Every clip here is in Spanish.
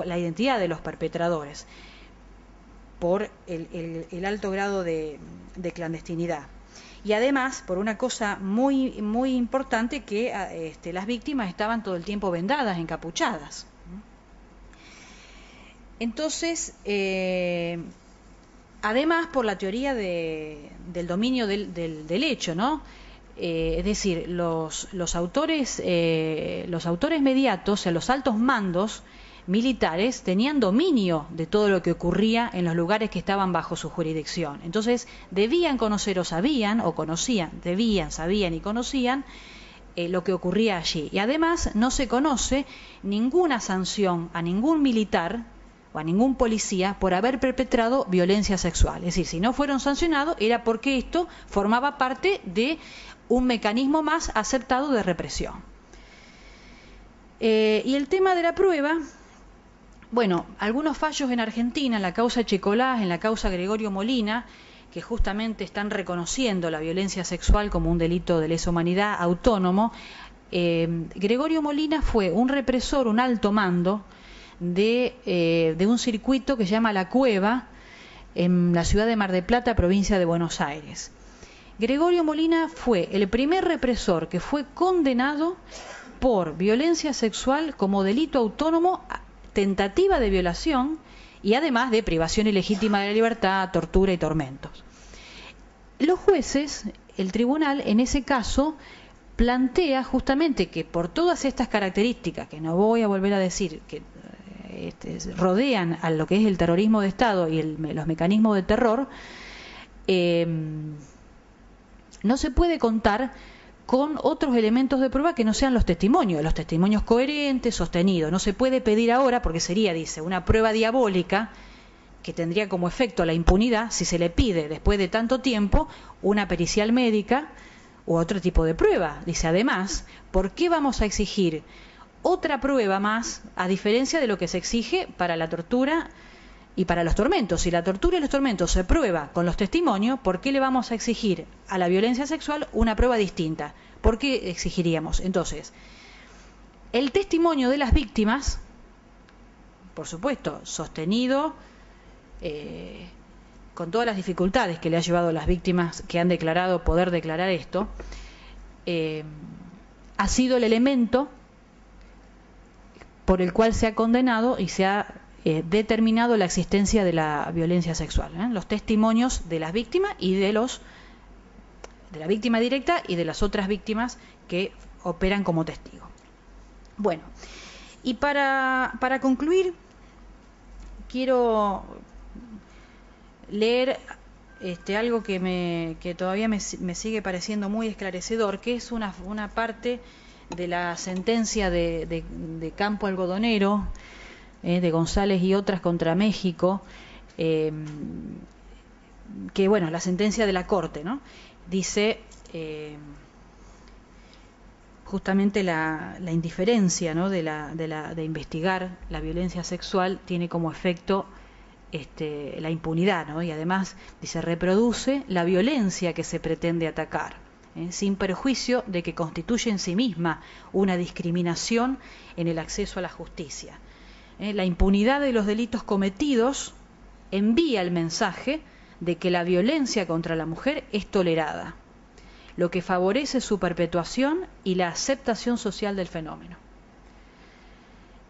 la identidad de los perpetradores por el alto grado de clandestinidad. Y además, por una cosa muy, muy importante, que las víctimas estaban todo el tiempo vendadas, encapuchadas. Entonces, además, por la teoría del dominio del hecho, ¿no? Es decir, los autores mediatos, o sea, los altos mandos militares tenían dominio de todo lo que ocurría en los lugares que estaban bajo su jurisdicción. Entonces, debían conocer o sabían o conocían, sabían y conocían lo que ocurría allí. Y además no se conoce ninguna sanción a ningún militar o a ningún policía por haber perpetrado violencia sexual. Es decir, si no fueron sancionados era porque esto formaba parte de un mecanismo más aceptado de represión. Y el tema de la prueba, bueno, algunos fallos en Argentina, en la causa Checolás, en la causa Gregorio Molina, que justamente están reconociendo la violencia sexual como un delito de lesa humanidad autónomo. Gregorio Molina fue un represor, un alto mando de un circuito que se llama La Cueva, en la ciudad de Mar del Plata, provincia de Buenos Aires. Gregorio Molina fue el primer represor que fue condenado por violencia sexual como delito autónomo, tentativa de violación y además de privación ilegítima de la libertad, tortura y tormentos. Los jueces, el tribunal, en ese caso, plantea justamente que por todas estas características, que no voy a volver a decir, que rodean a lo que es el terrorismo de Estado y los mecanismos de terror, no se puede contar con otros elementos de prueba que no sean los testimonios coherentes, sostenidos. No se puede pedir ahora, porque sería, dice, una prueba diabólica que tendría como efecto la impunidad si se le pide, después de tanto tiempo, una pericial médica u otro tipo de prueba. Dice, además, ¿por qué vamos a exigir otra prueba más, a diferencia de lo que se exige para la tortura y para los tormentos? Si la tortura y los tormentos se prueba con los testimonios, ¿por qué le vamos a exigir a la violencia sexual una prueba distinta? ¿Por qué exigiríamos? Entonces, el testimonio de las víctimas, por supuesto, sostenido con todas las dificultades que le ha llevado a las víctimas que han declarado poder declarar esto, ha sido el elemento por el cual se ha condenado y se ha determinado la existencia de la violencia sexual. Los testimonios de las víctimas y de la víctima directa y de las otras víctimas que operan como testigos. Bueno, y para concluir, quiero leer algo que todavía me sigue pareciendo muy esclarecedor, que es una parte de la sentencia de Campo Algodonero, de González y otras contra México, que bueno, la sentencia de la Corte, ¿no? Dice justamente la indiferencia, ¿no? de investigar la violencia sexual tiene como efecto la impunidad, ¿no? Y además dice, reproduce la violencia que se pretende atacar, sin perjuicio de que constituye en sí misma una discriminación en el acceso a la justicia. La impunidad de los delitos cometidos envía el mensaje de que la violencia contra la mujer es tolerada, lo que favorece su perpetuación y la aceptación social del fenómeno.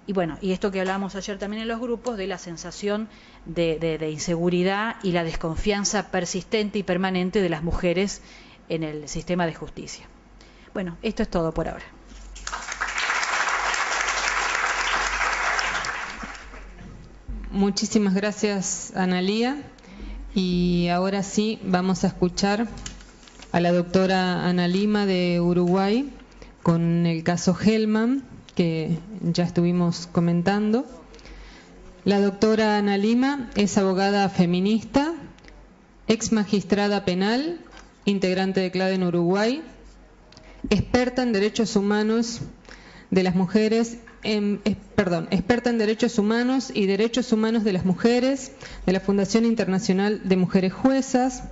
Y bueno, y esto que hablábamos ayer también en los grupos, de la sensación de inseguridad y la desconfianza persistente y permanente de las mujeres en el sistema de justicia. Bueno, esto es todo por ahora. Muchísimas gracias, Analía. Y ahora sí, vamos a escuchar a la doctora Ana Lima de Uruguay con el caso Hellman, que ya estuvimos comentando. La doctora Ana Lima es abogada feminista, ex magistrada penal, integrante de CLADE en Uruguay, experta en derechos humanos de las mujeres, experta en derechos humanos y derechos humanos de las mujeres de la Fundación Internacional de Mujeres Juezas,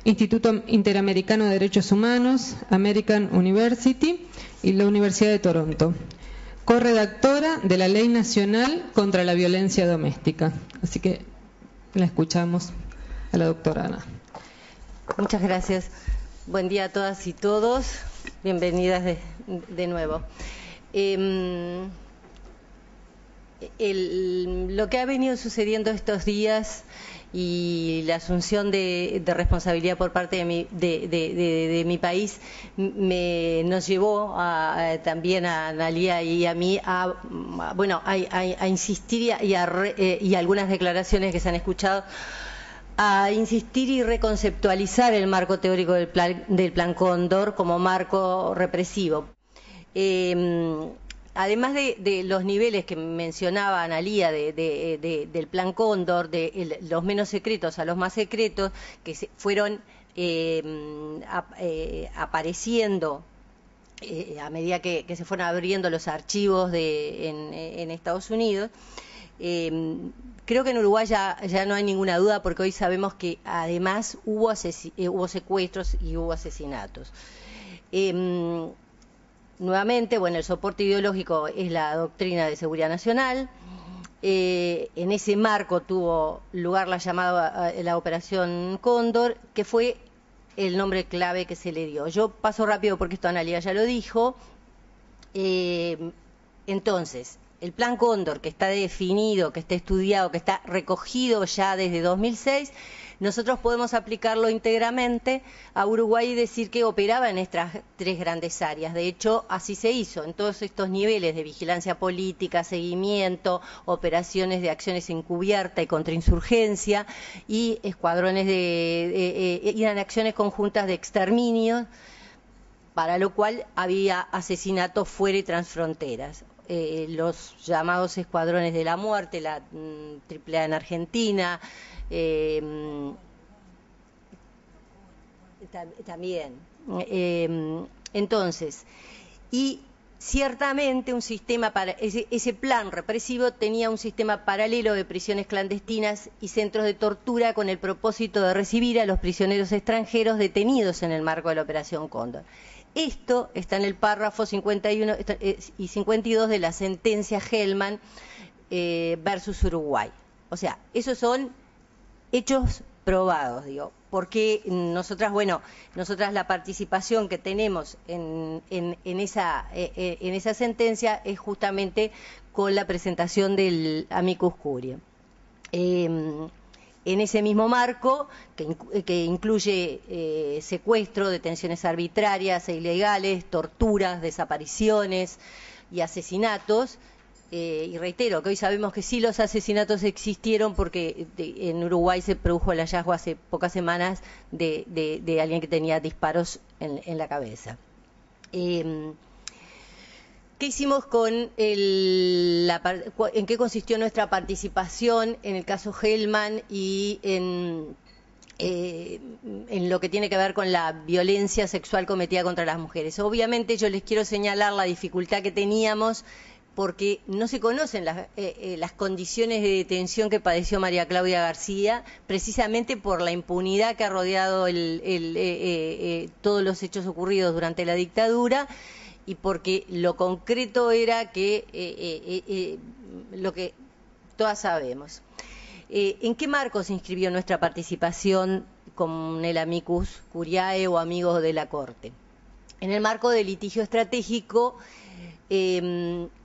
Instituto Interamericano de Derechos Humanos, American University y la Universidad de Toronto. corredactora de la Ley Nacional contra la Violencia Doméstica. Así que la escuchamos a la doctora Ana. Muchas gracias. Buen día a todas y todos. Bienvenidas de nuevo. Lo que ha venido sucediendo estos días y la asunción de responsabilidad por parte de mi país nos llevó también a Analía y a mí a insistir y algunas declaraciones que se han escuchado, a insistir y reconceptualizar el marco teórico del Plan Cóndor como marco represivo. Además de los niveles que mencionaba Analía del Plan Cóndor, de los menos secretos a los más secretos, que fueron apareciendo a medida que se fueron abriendo los archivos en Estados Unidos, creo que en Uruguay ya no hay ninguna duda, porque hoy sabemos que además hubo secuestros y hubo asesinatos. Nuevamente, bueno, el soporte ideológico es la doctrina de seguridad nacional. En ese marco tuvo lugar la Operación Cóndor, que fue el nombre clave que se le dio. Yo paso rápido porque esto Analía ya lo dijo. Entonces, el Plan Cóndor, que está definido, que está estudiado, que está recogido ya desde 2006, nosotros podemos aplicarlo íntegramente a Uruguay y decir que operaba en estas tres grandes áreas. De hecho, así se hizo, en todos estos niveles de vigilancia política, seguimiento, operaciones de acciones encubierta y contrainsurgencia, y escuadrones eran acciones conjuntas de exterminio, para lo cual había asesinatos fuera y transfronteras. Los llamados escuadrones de la muerte, la AAA en Argentina, también. Entonces, y ciertamente un sistema ese plan represivo tenía un sistema paralelo de prisiones clandestinas y centros de tortura con el propósito de recibir a los prisioneros extranjeros detenidos en el marco de la Operación Cóndor. Esto está en el párrafo 51 y 52 de la sentencia Hellman versus Uruguay. O sea, esos son hechos probados, digo, porque nosotras la participación que tenemos en esa sentencia es justamente con la presentación del amicus curiae. En ese mismo marco, que incluye secuestro, detenciones arbitrarias e ilegales, torturas, desapariciones y asesinatos, y reitero que hoy sabemos que sí los asesinatos existieron, porque en Uruguay se produjo el hallazgo hace pocas semanas de alguien que tenía disparos en la cabeza. ¿Qué hicimos en qué consistió nuestra participación en el caso Hellman y en lo que tiene que ver con la violencia sexual cometida contra las mujeres? Obviamente yo les quiero señalar la dificultad que teníamos, porque no se conocen las condiciones de detención que padeció María Claudia García, precisamente por la impunidad que ha rodeado todos los hechos ocurridos durante la dictadura, y porque lo concreto era que lo que todas sabemos. ¿En qué marco se inscribió nuestra participación con el amicus curiae o amigos de la Corte? En el marco del litigio estratégico,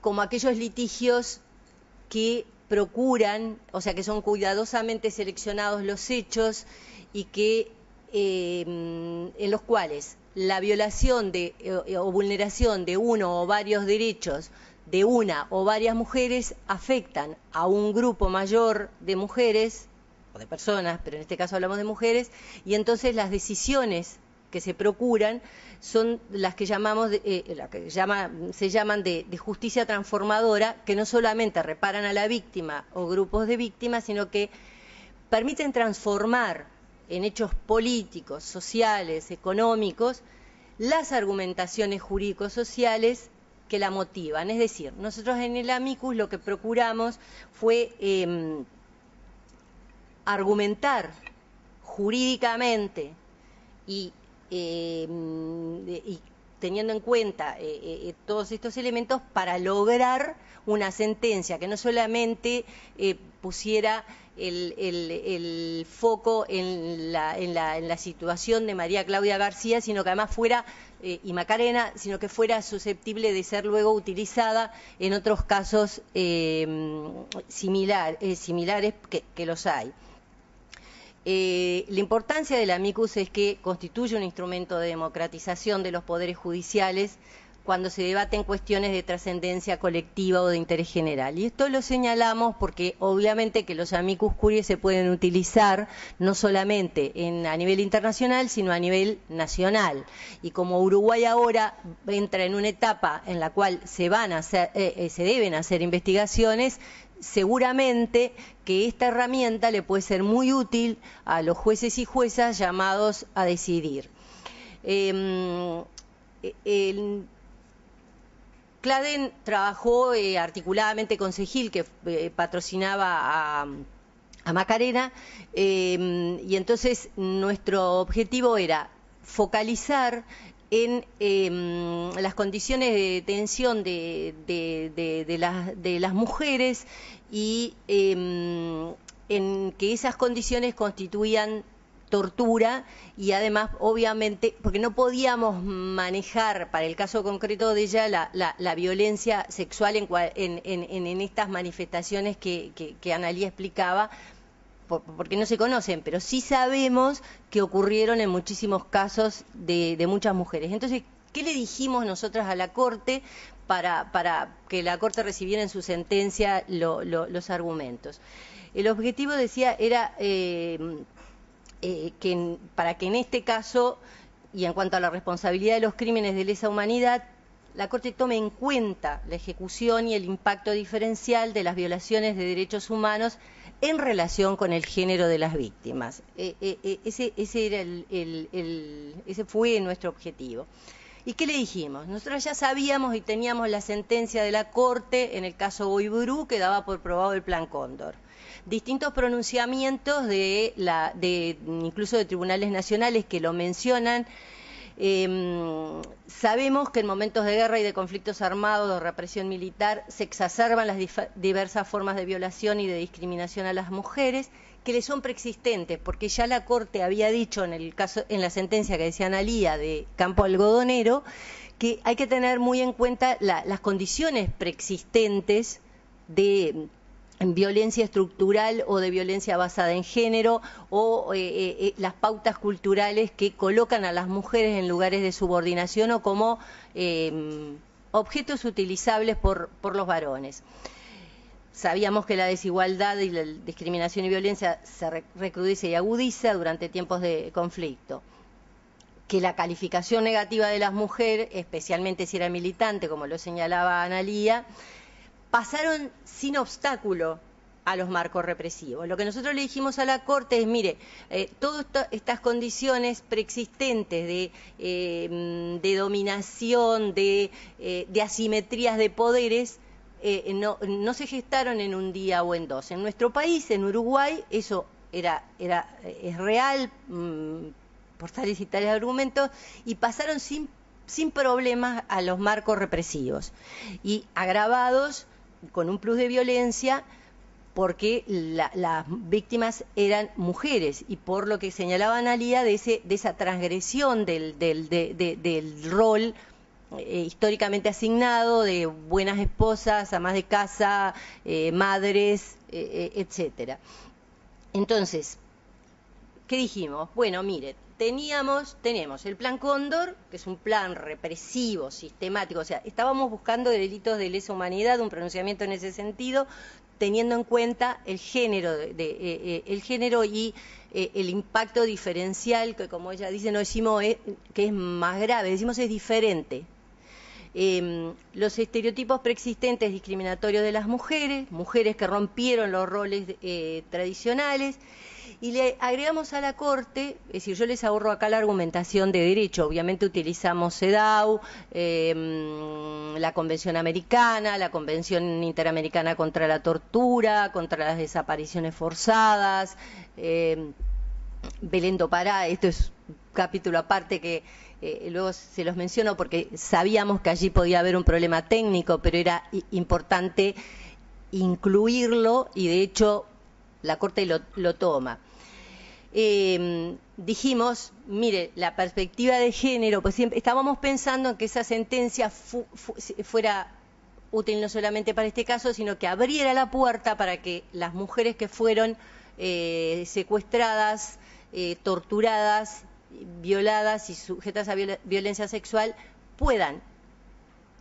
como aquellos litigios que procuran, o sea, que son cuidadosamente seleccionados los hechos y que en los cuales la violación o vulneración de uno o varios derechos de una o varias mujeres afectan a un grupo mayor de mujeres o de personas, pero en este caso hablamos de mujeres, y entonces las decisiones que se procuran son las que se llaman de justicia transformadora, que no solamente reparan a la víctima o grupos de víctimas, sino que permiten transformar en hechos políticos, sociales, económicos, las argumentaciones jurídico-sociales que la motivan. Es decir, nosotros en el amicus lo que procuramos fue argumentar jurídicamente y teniendo en cuenta todos estos elementos para lograr una sentencia que no solamente pusiera el foco en la situación de María Claudia García, sino que además fuera, y Macarena, sino que fuera susceptible de ser luego utilizada en otros casos similares que los hay. La importancia del amicus es que constituye un instrumento de democratización de los poderes judiciales cuando se debaten cuestiones de trascendencia colectiva o de interés general. Y esto lo señalamos porque obviamente que los amicus curiae se pueden utilizar no solamente a nivel internacional, sino a nivel nacional. Y como Uruguay ahora entra en una etapa en la cual se deben hacer investigaciones, seguramente que esta herramienta le puede ser muy útil a los jueces y juezas llamados a decidir. Claden trabajó articuladamente con CEGIL, que patrocinaba a Macarena, y entonces nuestro objetivo era focalizar en las condiciones de detención de las mujeres y en que esas condiciones constituían tortura y además, obviamente, porque no podíamos manejar, para el caso concreto de ella, la violencia sexual en estas manifestaciones que Analía explicaba, porque no se conocen, pero sí sabemos que ocurrieron en muchísimos casos de muchas mujeres. Entonces, ¿qué le dijimos nosotras a la Corte para que la Corte recibiera en su sentencia los argumentos? El objetivo, decía, era para que en este caso, y en cuanto a la responsabilidad de los crímenes de lesa humanidad, la Corte tome en cuenta la ejecución y el impacto diferencial de las violaciones de derechos humanos en relación con el género de las víctimas. Ese fue nuestro objetivo. ¿Y qué le dijimos? Nosotros ya sabíamos y teníamos la sentencia de la Corte en el caso Goiburu, que daba por probado el Plan Cóndor. Distintos pronunciamientos incluso de tribunales nacionales que lo mencionan. Sabemos que en momentos de guerra y de conflictos armados, de represión militar, se exacerban las diversas formas de violación y de discriminación a las mujeres, que le son preexistentes, porque ya la Corte había dicho en la sentencia que decía Analía de Campo Algodonero, que hay que tener muy en cuenta las condiciones preexistentes de violencia estructural o de violencia basada en género o las pautas culturales que colocan a las mujeres en lugares de subordinación o como objetos utilizables por los varones. Sabíamos que la desigualdad y la discriminación y violencia se recrudece y agudiza durante tiempos de conflicto, que la calificación negativa de las mujeres, especialmente si era militante, como lo señalaba Analía, pasaron sin obstáculo a los marcos represivos. Lo que nosotros le dijimos a la Corte es, mire, todas estas condiciones preexistentes de dominación, de asimetrías de poderes, no se gestaron en un día o en dos. En nuestro país, en Uruguay, eso es real, por tales y tales argumentos, y pasaron sin problemas a los marcos represivos, y agravados con un plus de violencia porque las víctimas eran mujeres, y por lo que señalaba Analía de esa transgresión del rol históricamente asignado de buenas esposas, amas de casa, madres, etcétera. Entonces, ¿qué dijimos? Bueno, mire, tenemos el Plan Cóndor, que es un plan represivo, sistemático, o sea, estábamos buscando delitos de lesa humanidad, un pronunciamiento en ese sentido, teniendo en cuenta el género, el género y el impacto diferencial, que como ella dice, no decimos que es más grave, decimos es diferente. Los estereotipos preexistentes discriminatorios de las mujeres que rompieron los roles tradicionales, y le agregamos a la Corte, es decir, yo les ahorro acá la argumentación de derecho, obviamente utilizamos CEDAW, la Convención Americana, la Convención Interamericana contra la Tortura, contra las desapariciones forzadas, Belén do Pará, esto es capítulo aparte que luego se los menciono porque sabíamos que allí podía haber un problema técnico, pero era importante incluirlo y de hecho la Corte lo toma. Dijimos, mire, la perspectiva de género, pues siempre estábamos pensando en que esa sentencia fuera útil no solamente para este caso, sino que abriera la puerta para que las mujeres que fueron secuestradas, torturadas, violadas y sujetas a violencia sexual puedan,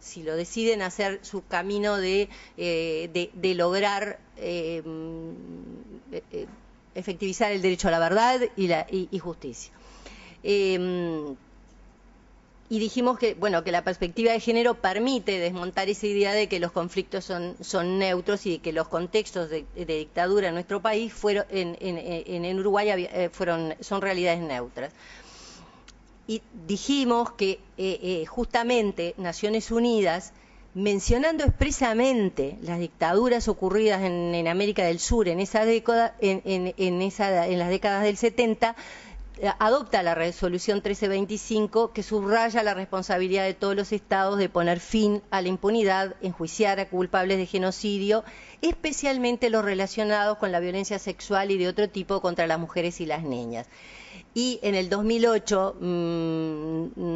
si lo deciden, hacer su camino de lograr efectivizar el derecho a la verdad y justicia. Y dijimos que, bueno, que la perspectiva de género permite desmontar esa idea de que los conflictos son neutros y que los contextos de dictadura en nuestro país en Uruguay son realidades neutras. Y dijimos que justamente Naciones Unidas, mencionando expresamente las dictaduras ocurridas en América del Sur en esa década, en las décadas del 70, adopta la resolución 1325 que subraya la responsabilidad de todos los estados de poner fin a la impunidad, enjuiciar a culpables de genocidio, especialmente los relacionados con la violencia sexual y de otro tipo contra las mujeres y las niñas. Y en el 2008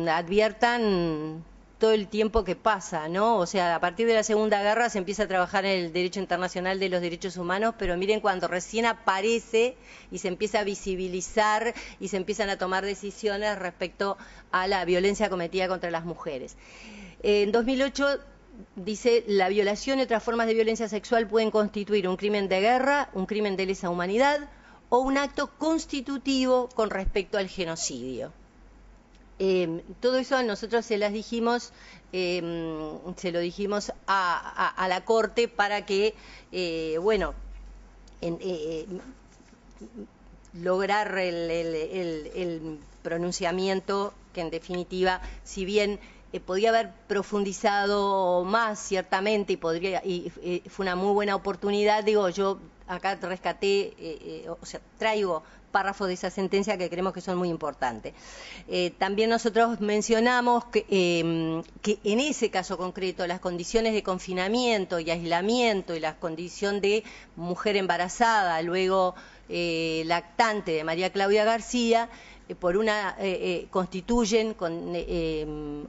adviertan todo el tiempo que pasa, ¿no? O sea, a partir de la Segunda Guerra se empieza a trabajar en el derecho internacional de los derechos humanos, pero miren cuando recién aparece y se empieza a visibilizar y se empiezan a tomar decisiones respecto a la violencia cometida contra las mujeres. En 2008 dice, la violación y otras formas de violencia sexual pueden constituir un crimen de guerra, un crimen de lesa humanidad o un acto constitutivo con respecto al genocidio. Todo eso nosotros se las dijimos, se lo dijimos a la Corte para que, lograr el pronunciamiento que en definitiva, si bien podía haber profundizado más ciertamente y fue una muy buena oportunidad, digo, yo acá rescaté, traigo párrafos de esa sentencia que creemos que son muy importantes. También nosotros mencionamos que en ese caso concreto las condiciones de confinamiento y aislamiento y la condición de mujer embarazada, luego lactante de María Claudia García, constituyen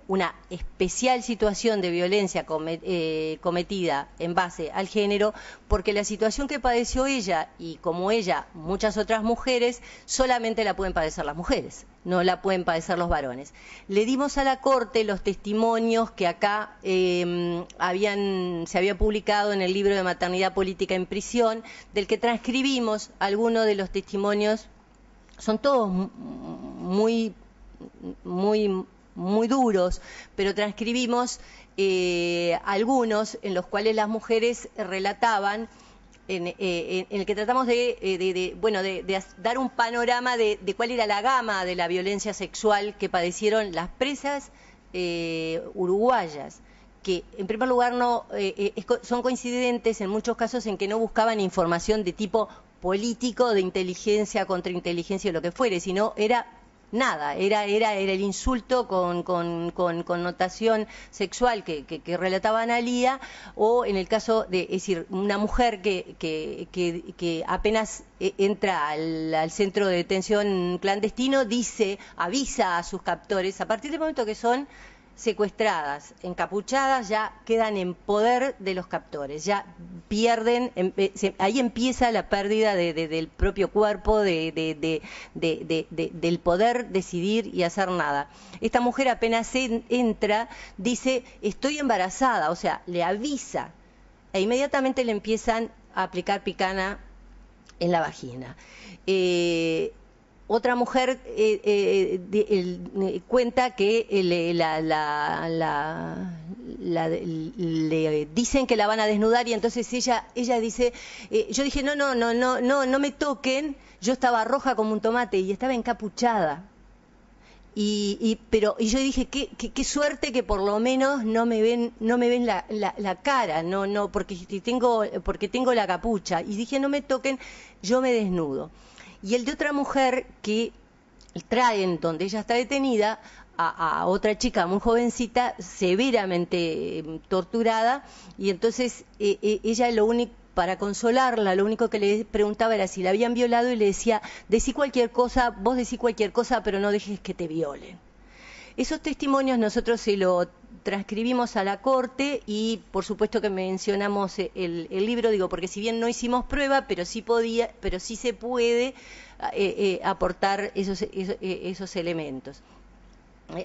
una especial situación de violencia cometida en base al género, porque la situación que padeció ella, y como ella, muchas otras mujeres, solamente la pueden padecer las mujeres, no la pueden padecer los varones. Le dimos a la Corte los testimonios que acá se había publicado en el libro de Maternidad Política en Prisión, del que transcribimos algunos de los testimonios. Son todos muy duros, pero transcribimos algunos en los cuales las mujeres relataban, en el que tratamos de dar un panorama de cuál era la gama de la violencia sexual que padecieron las presas uruguayas, que en primer lugar son coincidentes en muchos casos en que no buscaban información de tipo político, de inteligencia, contrainteligencia o lo que fuere, sino era nada, era el insulto con connotación sexual que relataba Analía, o en el caso de, es decir, una mujer que apenas entra al centro de detención clandestino, avisa a sus captores, a partir del momento que son secuestradas, encapuchadas, ya quedan en poder de los captores, ya pierden, ahí empieza la pérdida del propio cuerpo, del poder decidir y hacer nada. Esta mujer apenas entra, dice, estoy embarazada, o sea, le avisa, e inmediatamente le empiezan a aplicar picana en la vagina. Otra mujer cuenta que le dicen que la van a desnudar y entonces ella dice, yo dije, no me toquen, yo estaba roja como un tomate y estaba encapuchada. Y yo dije, qué suerte que por lo menos no me ven la cara, porque tengo la capucha. Y dije, no me toquen, yo me desnudo. Y el de otra mujer que traen donde ella está detenida a otra chica muy jovencita, severamente torturada, y entonces ella lo único, para consolarla, lo único que le preguntaba era si la habían violado, y le decía: decí cualquier cosa, vos decí cualquier cosa, pero no dejes que te violen. Esos testimonios nosotros se lo transcribimos a la Corte, y por supuesto que mencionamos el libro, digo, porque si bien no hicimos prueba, pero sí se puede aportar esos elementos.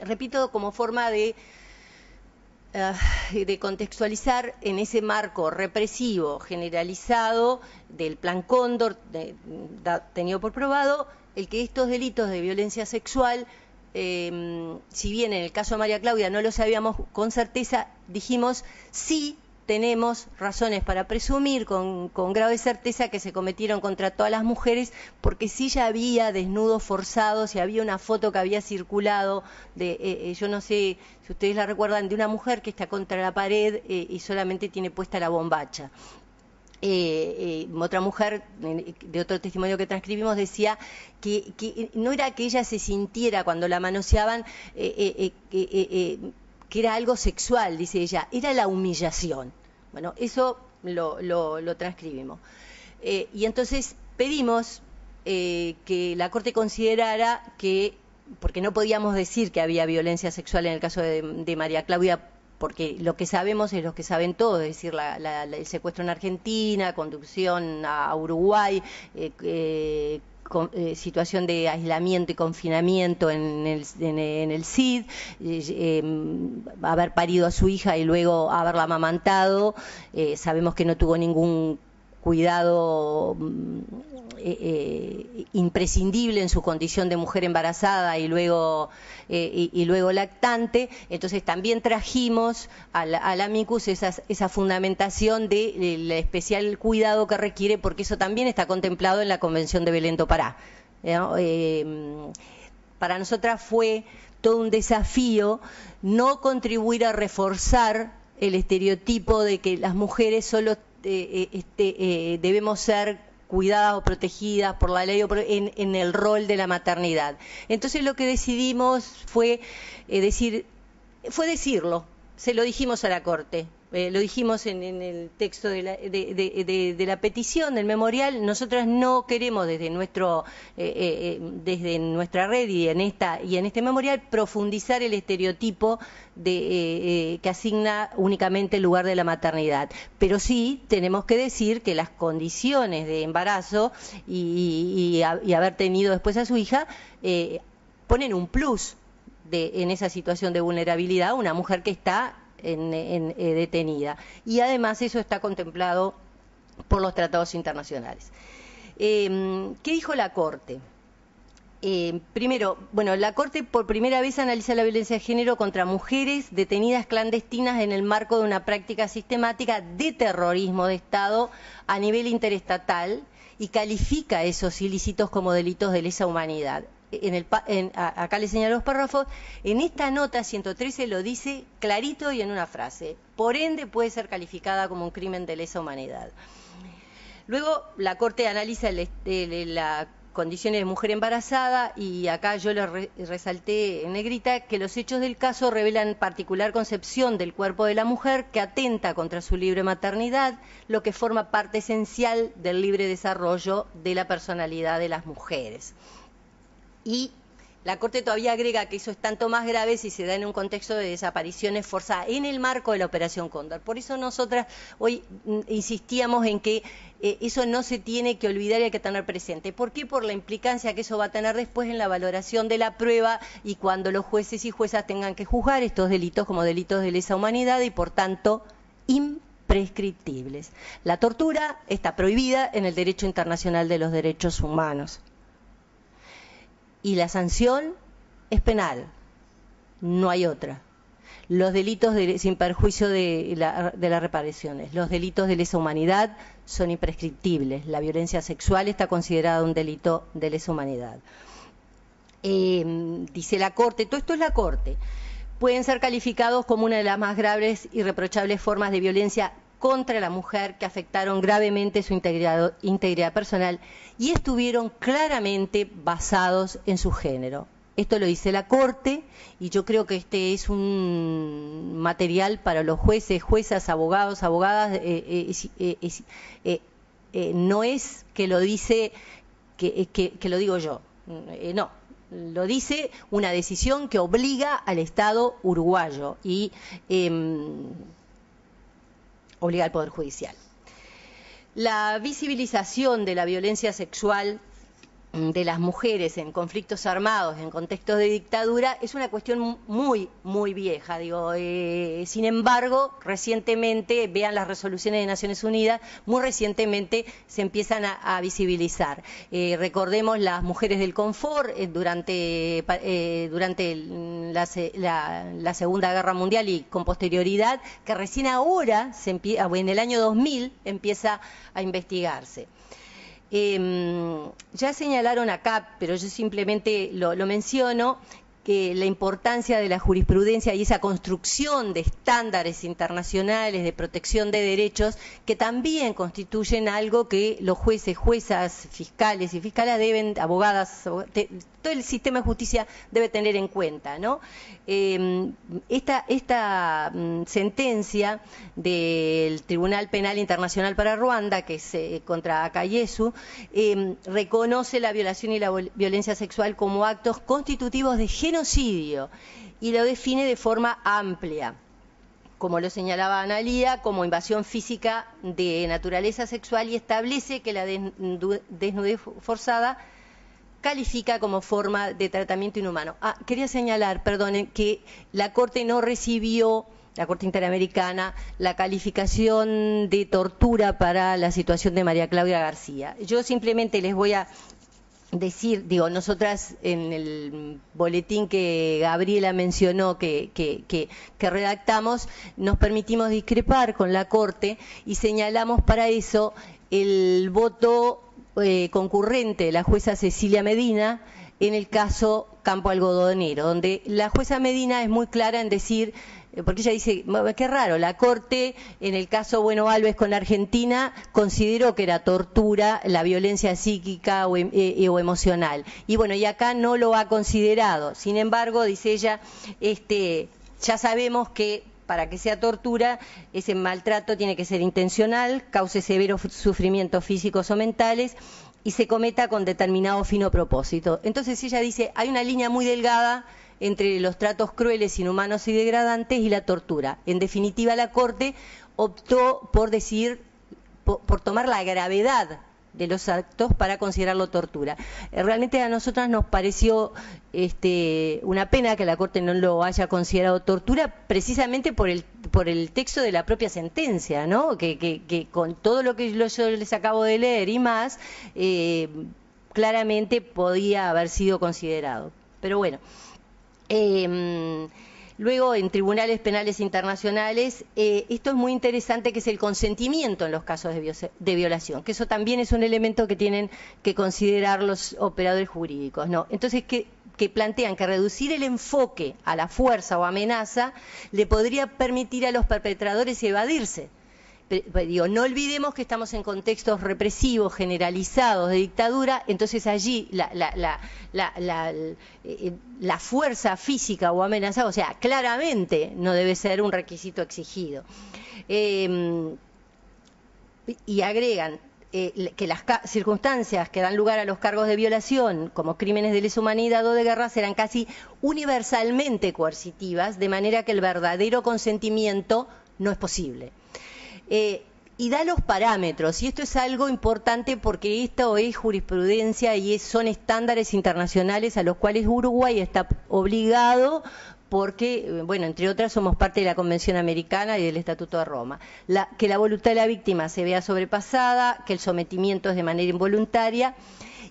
Repito, como forma de contextualizar en ese marco represivo generalizado del Plan Cóndor, tenido por probado el que estos delitos de violencia sexual, si bien en el caso de María Claudia no lo sabíamos con certeza, dijimos sí tenemos razones para presumir con grave certeza que se cometieron contra todas las mujeres, porque sí ya había desnudos forzados y había una foto que había circulado de, yo no sé si ustedes la recuerdan, de una mujer que está contra la pared y solamente tiene puesta la bombacha. Otra mujer, de otro testimonio que transcribimos, decía que no era que ella se sintiera cuando la manoseaban que era algo sexual, dice ella, era la humillación. Bueno, eso lo transcribimos. Y entonces pedimos que la Corte considerara que, porque no podíamos decir que había violencia sexual en el caso de María Claudia, porque lo que sabemos es lo que saben todos, es decir, el secuestro en Argentina, conducción a Uruguay, situación de aislamiento y confinamiento en el CID, haber parido a su hija y luego haberla amamantado. Sabemos que no tuvo ningún cuidado imprescindible en su condición de mujer embarazada y luego lactante. Entonces también trajimos a la amicus esa fundamentación del especial cuidado que requiere, porque eso también está contemplado en la Convención de Belén do Pará. Para nosotras fue todo un desafío no contribuir a reforzar el estereotipo de que las mujeres solo debemos ser cuidadas o protegidas por la ley o en el rol de la maternidad. Entonces lo que decidimos fue decirlo, se lo dijimos a la Corte, lo dijimos en el texto de la petición del memorial. Nosotras no queremos desde nuestra red y en este memorial profundizar el estereotipo que asigna únicamente el lugar de la maternidad, pero sí tenemos que decir que las condiciones de embarazo y haber tenido después a su hija ponen un plus en esa situación de vulnerabilidad a una mujer que está detenida, y además eso está contemplado por los tratados internacionales. ¿Qué dijo la Corte? Primero, bueno, la Corte por primera vez analiza la violencia de género contra mujeres detenidas clandestinas en el marco de una práctica sistemática de terrorismo de Estado a nivel interestatal, y califica esos ilícitos como delitos de lesa humanidad. Acá le señalo los párrafos. En esta nota 113 lo dice clarito y en una frase: por ende puede ser calificada como un crimen de lesa humanidad. Luego la Corte analiza las condiciones de mujer embarazada, y acá yo le resalté en negrita que los hechos del caso revelan particular concepción del cuerpo de la mujer que atenta contra su libre maternidad, lo que forma parte esencial del libre desarrollo de la personalidad de las mujeres. Y la Corte todavía agrega que eso es tanto más grave si se da en un contexto de desapariciones forzadas en el marco de la Operación Cóndor. Por eso nosotras hoy insistíamos en que eso no se tiene que olvidar y hay que tener presente. ¿Por qué? Por la implicancia que eso va a tener después en la valoración de la prueba y cuando los jueces y juezas tengan que juzgar estos delitos como delitos de lesa humanidad y, por tanto, imprescriptibles. La tortura está prohibida en el derecho internacional de los derechos humanos. Y la sanción es penal, no hay otra. Los delitos sin perjuicio de las reparaciones, los delitos de lesa humanidad son imprescriptibles. La violencia sexual está considerada un delito de lesa humanidad. Dice la Corte, todo esto es la Corte, pueden ser calificados como una de las más graves y reprochables formas de violencia contra la mujer que afectaron gravemente su integridad personal y estuvieron claramente basados en su género. Esto lo dice la Corte y yo creo que este es un material para los jueces, juezas, abogados, abogadas. No es que lo dice, que lo digo yo, no. Lo dice una decisión que obliga al Estado uruguayo y obliga al Poder Judicial. La visibilización de la violencia sexual de las mujeres en conflictos armados, en contextos de dictadura, es una cuestión muy, muy vieja. Sin embargo, recientemente, vean las resoluciones de Naciones Unidas, muy recientemente se empiezan a visibilizar. Recordemos las mujeres del confort durante la Segunda Guerra Mundial y con posterioridad, que recién ahora, en el año 2000, empieza a investigarse. Ya señalaron acá, pero yo simplemente lo menciono, que la importancia de la jurisprudencia y esa construcción de estándares internacionales de protección de derechos que también constituyen algo que los jueces, juezas, fiscales y fiscalas deben, abogadas, todo el sistema de justicia debe tener en cuenta, ¿no? Esta sentencia del Tribunal Penal Internacional para Ruanda, que es contra Akayesu, reconoce la violación y la violencia sexual como actos constitutivos de genocidio y lo define de forma amplia, como lo señalaba Analía, como invasión física de naturaleza sexual, y establece que la desnudez forzada califica como forma de tratamiento inhumano. Quería señalar, perdonen, que la Corte no recibió, la Corte Interamericana, la calificación de tortura para la situación de María Claudia García. Yo simplemente les voy a decir, nosotras en el boletín que Gabriela mencionó que redactamos, nos permitimos discrepar con la Corte y señalamos para eso el voto concurrente de la jueza Cecilia Medina en el caso Campo Algodonero, donde la jueza Medina es muy clara en decir, porque ella dice, qué raro, la Corte en el caso Bueno Alves con Argentina consideró que era tortura la violencia psíquica o emocional, y bueno, y acá no lo ha considerado. Sin embargo, dice ella, ya sabemos que para que sea tortura, ese maltrato tiene que ser intencional, cause severos sufrimientos físicos o mentales y se cometa con determinado fin o propósito. Entonces ella dice, hay una línea muy delgada entre los tratos crueles, inhumanos y degradantes y la tortura. En definitiva, la Corte optó por por tomar la gravedad de los actos para considerarlo tortura. Realmente a nosotras nos pareció una pena que la Corte no lo haya considerado tortura, precisamente por el texto de la propia sentencia, ¿no? Que con todo lo que yo les acabo de leer y más, claramente podía haber sido considerado. Pero bueno, luego, en tribunales penales internacionales, esto es muy interesante, que es el consentimiento en los casos de violación, que eso también es un elemento que tienen que considerar los operadores jurídicos, ¿no? Entonces, que plantean que reducir el enfoque a la fuerza o amenaza le podría permitir a los perpetradores evadirse. No olvidemos que estamos en contextos represivos, generalizados, de dictadura, entonces allí la fuerza física o amenaza, o sea, claramente no debe ser un requisito exigido. Y agregan que las circunstancias que dan lugar a los cargos de violación, como crímenes de lesa humanidad o de guerra, serán casi universalmente coercitivas, de manera que el verdadero consentimiento no es posible. Y da los parámetros, y esto es algo importante porque esto es jurisprudencia y son estándares internacionales a los cuales Uruguay está obligado porque, bueno, entre otras, somos parte de la Convención Americana y del Estatuto de Roma. Que la voluntad de la víctima se vea sobrepasada, que el sometimiento es de manera involuntaria,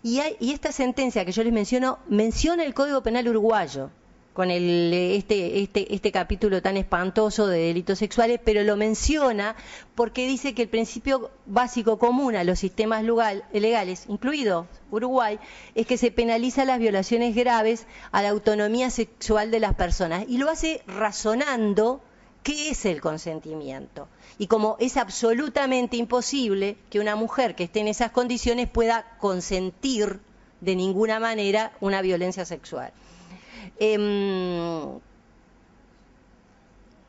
y esta sentencia que yo les menciono menciona el Código Penal uruguayo, con este capítulo tan espantoso de delitos sexuales, pero lo menciona porque dice que el principio básico común a los sistemas legales, incluido Uruguay, es que se penaliza las violaciones graves a la autonomía sexual de las personas, y lo hace razonando ¿qué es el consentimiento? Y como es absolutamente imposible que una mujer que esté en esas condiciones pueda consentir de ninguna manera una violencia sexual.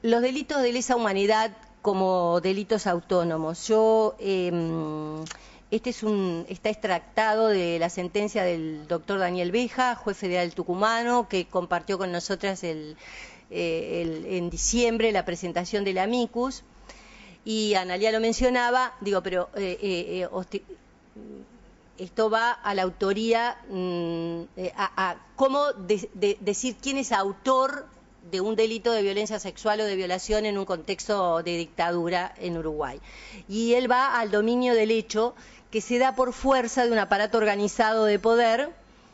Los delitos de lesa humanidad como delitos autónomos. Está extractado de la sentencia del doctor Daniel Beja, juez federal tucumano, que compartió con nosotras en diciembre la presentación del amicus. Y Analía lo mencionaba, pero esto va a la autoría, a cómo decir quién es autor de un delito de violencia sexual o de violación en un contexto de dictadura en Uruguay. Y él va al dominio del hecho que se da por fuerza de un aparato organizado de poder,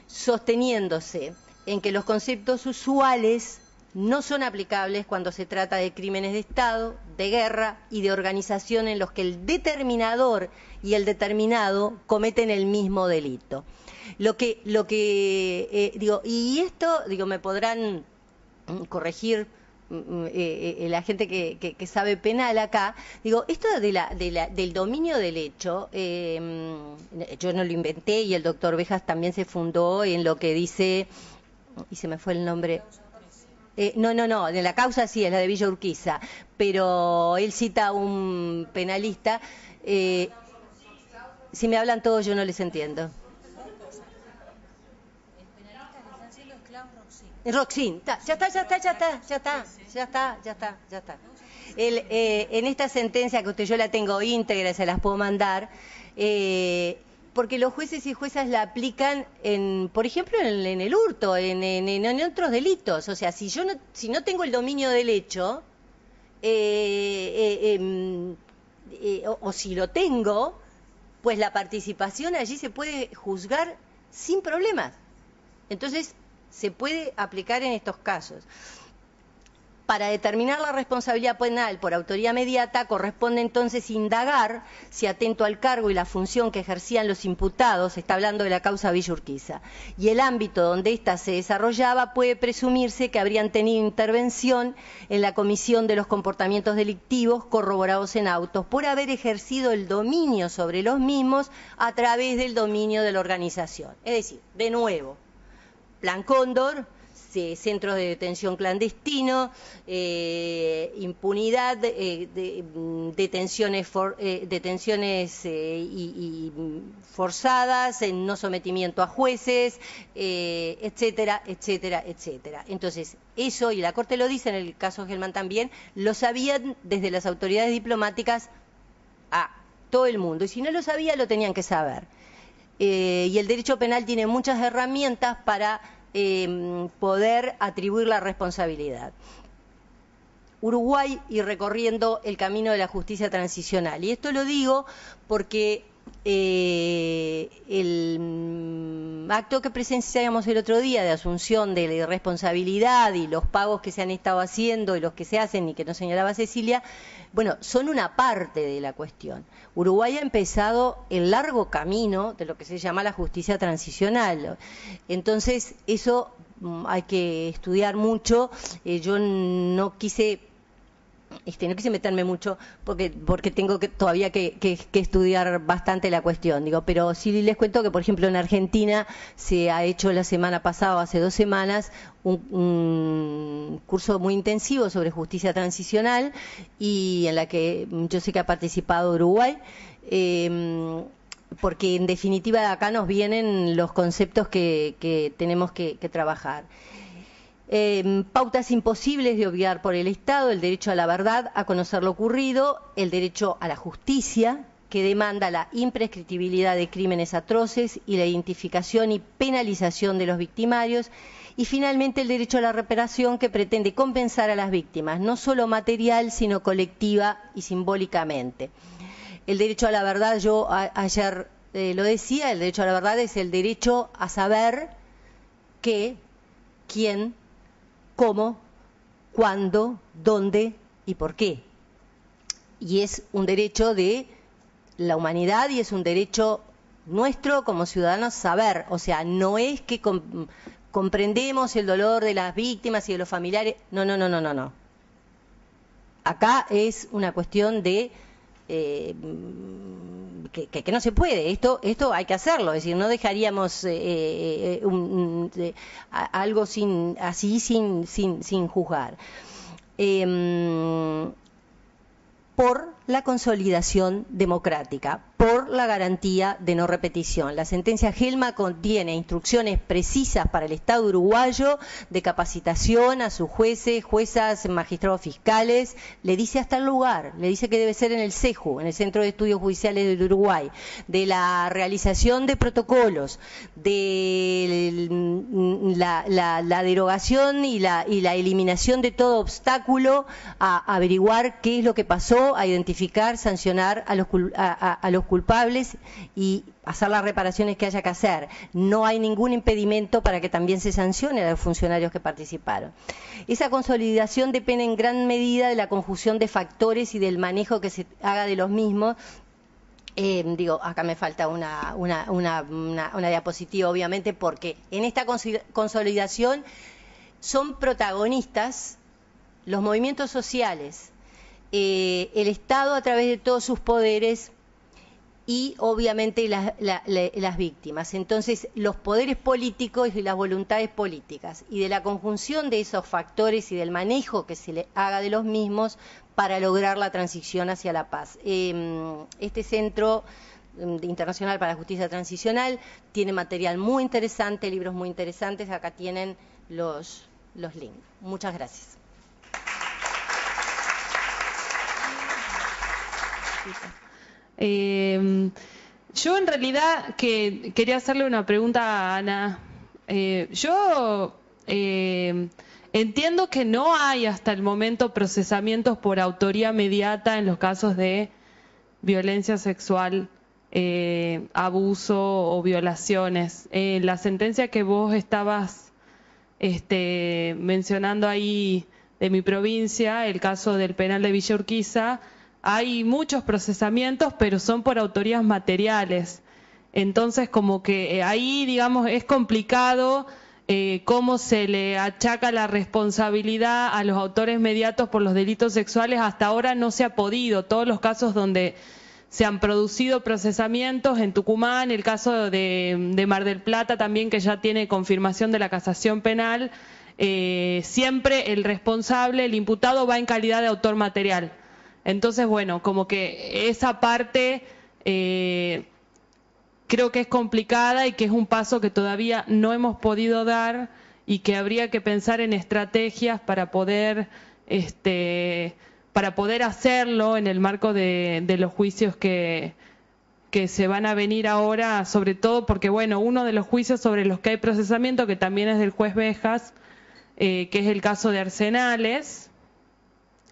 sosteniéndose en que los conceptos usuales no son aplicables cuando se trata de crímenes de Estado, de guerra y de organización en los que el determinador y el determinado cometen el mismo delito. Y esto, me podrán corregir la gente que sabe penal acá, esto del dominio del hecho, yo no lo inventé y el doctor Bejas también se fundó en lo que dice, y se me fue el nombre. No, de la causa sí, es la de Villa Urquiza, pero él cita a un penalista. Si me hablan todos yo no les entiendo. Roxin, ya está. En esta sentencia que yo la tengo íntegra, se las puedo mandar, porque los jueces y juezas la aplican, por ejemplo, en el hurto, en otros delitos. O sea, si no tengo el dominio del hecho, o si lo tengo, pues la participación allí se puede juzgar sin problemas. Entonces, se puede aplicar en estos casos. Para determinar la responsabilidad penal por autoría mediata, corresponde entonces indagar si atento al cargo y la función que ejercían los imputados, está hablando de la causa Villa Urquiza, y el ámbito donde ésta se desarrollaba, puede presumirse que habrían tenido intervención en la comisión de los comportamientos delictivos corroborados en autos, por haber ejercido el dominio sobre los mismos a través del dominio de la organización. Es decir, de nuevo, Plan Cóndor, centros de detención clandestino, impunidad, detenciones forzadas, no sometimiento a jueces, etcétera, etcétera, etcétera. Entonces, eso, y la Corte lo dice en el caso Gelman también, lo sabían desde las autoridades diplomáticas a todo el mundo, y si no lo sabía, lo tenían que saber. Y el derecho penal tiene muchas herramientas para poder atribuir la responsabilidad. Uruguay y recorriendo el camino de la justicia transicional. Y esto lo digo porque el acto que presenciamos el otro día de asunción de la irresponsabilidad y los pagos que se han estado haciendo y los que se hacen y que nos señalaba Cecilia, son una parte de la cuestión. Uruguay ha empezado el largo camino de lo que se llama la justicia transicional. Entonces, eso hay que estudiar mucho. Yo no quise meterme mucho porque tengo todavía que estudiar bastante la cuestión, pero sí les cuento que, por ejemplo, en Argentina se ha hecho la semana pasada o hace 2 semanas un curso muy intensivo sobre justicia transicional, y en la que yo sé que ha participado Uruguay, porque en definitiva de acá nos vienen los conceptos que tenemos que trabajar. Pautas imposibles de obviar por el Estado: el derecho a la verdad, a conocer lo ocurrido; el derecho a la justicia, que demanda la imprescriptibilidad de crímenes atroces y la identificación y penalización de los victimarios; y finalmente el derecho a la reparación, que pretende compensar a las víctimas, no solo material, sino colectiva y simbólicamente. El derecho a la verdad, yo ayer lo decía, el derecho a la verdad es el derecho a saber qué, quién, cómo, cuándo, dónde y por qué. Y es un derecho de la humanidad y es un derecho nuestro como ciudadanos saber. O sea, no es que comprendemos el dolor de las víctimas y de los familiares. No. acá es una cuestión de que no se puede, esto hay que hacerlo, es decir, no dejaríamos algo sin juzgar. Por la consolidación democrática, por la garantía de no repetición. La sentencia Gelman contiene instrucciones precisas para el Estado uruguayo de capacitación a sus jueces, juezas, magistrados fiscales, le dice hasta el lugar, le dice que debe ser en el CEJU, en el Centro de Estudios Judiciales del Uruguay, de la realización de protocolos, de la derogación y la eliminación de todo obstáculo a averiguar qué es lo que pasó, a identificar, sancionar a los culpables y hacer las reparaciones que haya que hacer. No hay ningún impedimento para que también se sancione a los funcionarios que participaron. Esa consolidación depende en gran medida de la conjunción de factores y del manejo que se haga de los mismos. Acá me falta una diapositiva, obviamente, porque en esta consolidación son protagonistas los movimientos sociales, el Estado a través de todos sus poderes y obviamente las víctimas. Entonces, los poderes políticos y las voluntades políticas, y de la conjunción de esos factores y del manejo que se le haga de los mismos para lograr la transición hacia la paz. Este Centro Internacional para la Justicia Transicional tiene material muy interesante, libros muy interesantes. Acá tienen los links. Muchas gracias. Yo en realidad quería hacerle una pregunta a Ana. Yo entiendo que no hay hasta el momento procesamientos por autoría mediata en los casos de violencia sexual, abuso o violaciones. La sentencia que vos estabas mencionando ahí de mi provincia, el caso del penal de Villa Urquiza, hay muchos procesamientos, pero son por autorías materiales. Entonces, como que ahí, digamos, es complicado cómo se le achaca la responsabilidad a los autores mediatos por los delitos sexuales. Hasta ahora no se ha podido. Todos los casos donde se han producido procesamientos, en Tucumán, el caso de Mar del Plata también, que ya tiene confirmación de la casación penal, siempre el responsable, el imputado, va en calidad de autor material. Entonces, bueno, como que esa parte creo que es complicada y que es un paso que todavía no hemos podido dar y que habría que pensar en estrategias para poder hacerlo en el marco de los juicios que se van a venir ahora, sobre todo porque, bueno, uno de los juicios sobre los que hay procesamiento, que también es del juez Bejas, que es el caso de Arsenales,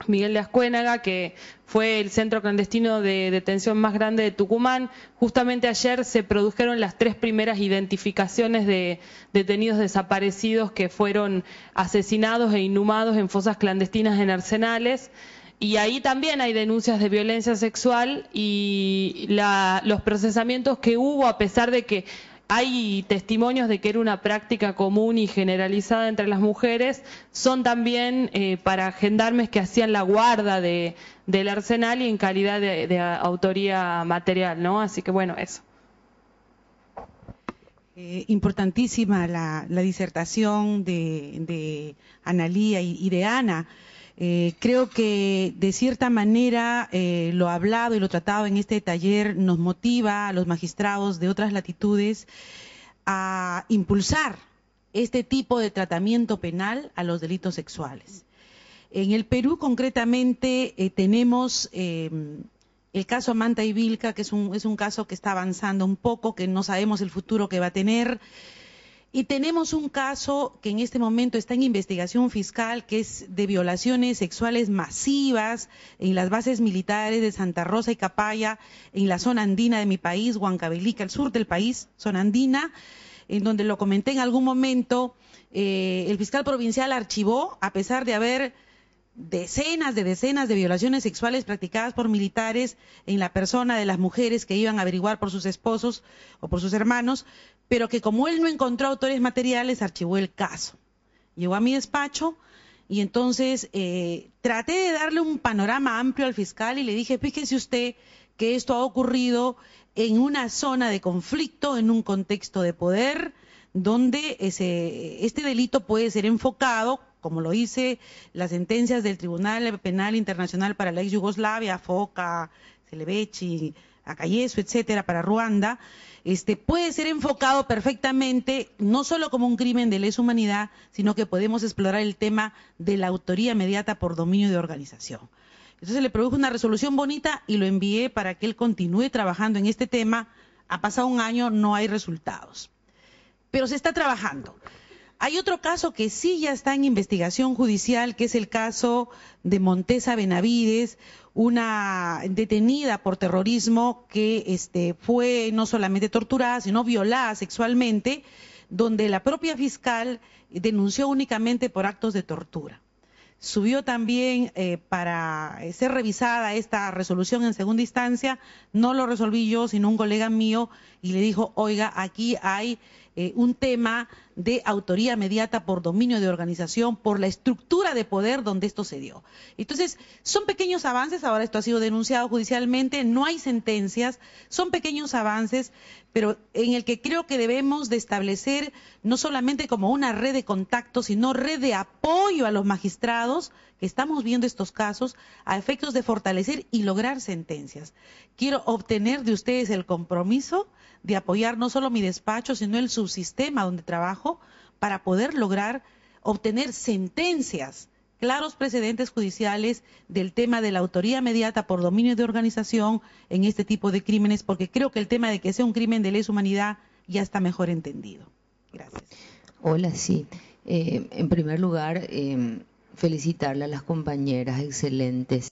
Miguel de Ascuénaga, que fue el centro clandestino de detención más grande de Tucumán. Justamente ayer se produjeron las 3 primeras identificaciones de detenidos desaparecidos que fueron asesinados e inhumados en fosas clandestinas en Arsenales. Y ahí también hay denuncias de violencia sexual y los procesamientos que hubo, a pesar de que hay testimonios de que era una práctica común y generalizada entre las mujeres, son también para gendarmes que hacían la guarda del arsenal y en calidad de autoría material, ¿no? Así que bueno, eso. Importantísima la disertación de Analía y de Ana. Creo que de cierta manera lo hablado y lo tratado en este taller nos motiva a los magistrados de otras latitudes a impulsar este tipo de tratamiento penal a los delitos sexuales. En el Perú concretamente tenemos el caso Manta y Vilca, que es un caso que está avanzando un poco, que no sabemos el futuro que va a tener. Y tenemos un caso que en este momento está en investigación fiscal, que es de violaciones sexuales masivas en las bases militares de Santa Rosa y Capaya, en la zona andina de mi país, Huancavelica, el sur del país, zona andina, en donde lo comenté en algún momento, el fiscal provincial archivó, a pesar de haber decenas de violaciones sexuales practicadas por militares en la persona de las mujeres que iban a averiguar por sus esposos o por sus hermanos, pero que como él no encontró autores materiales, archivó el caso. Llegó a mi despacho y entonces traté de darle un panorama amplio al fiscal y le dije, fíjese usted que esto ha ocurrido en una zona de conflicto, en un contexto de poder, donde este delito puede ser enfocado, como lo dice las sentencias del Tribunal Penal Internacional para la ex Yugoslavia, Foca, Celebechi, Akayesu, etcétera, para Ruanda, puede ser enfocado perfectamente no solo como un crimen de lesa humanidad, sino que podemos explorar el tema de la autoría inmediata por dominio de organización. Entonces le produjo una resolución bonita y lo envié para que él continúe trabajando en este tema. Ha pasado un año, no hay resultados, pero se está trabajando. Hay otro caso que sí ya está en investigación judicial, que es el caso de Montesa Benavides, una detenida por terrorismo que fue no solamente torturada, sino violada sexualmente, donde la propia fiscal denunció únicamente por actos de tortura. Subió también para ser revisada esta resolución en segunda instancia, no lo resolví yo, sino un colega mío, y le dijo, oiga, aquí hay un tema de autoría inmediata por dominio de organización, por la estructura de poder donde esto se dio. Entonces, son pequeños avances, ahora esto ha sido denunciado judicialmente, no hay sentencias, son pequeños avances, pero en el que creo que debemos de establecer no solamente como una red de contacto, sino red de apoyo a los magistrados que estamos viendo estos casos a efectos de fortalecer y lograr sentencias. Quiero obtener de ustedes el compromiso de apoyar no solo mi despacho, sino el subsistema donde trabajo para poder lograr obtener sentencias, claros precedentes judiciales del tema de la autoría inmediata por dominio de organización en este tipo de crímenes, porque creo que el tema de que sea un crimen de lesa humanidad ya está mejor entendido. Gracias. Hola, sí. En primer lugar, felicitarle a las compañeras excelentes.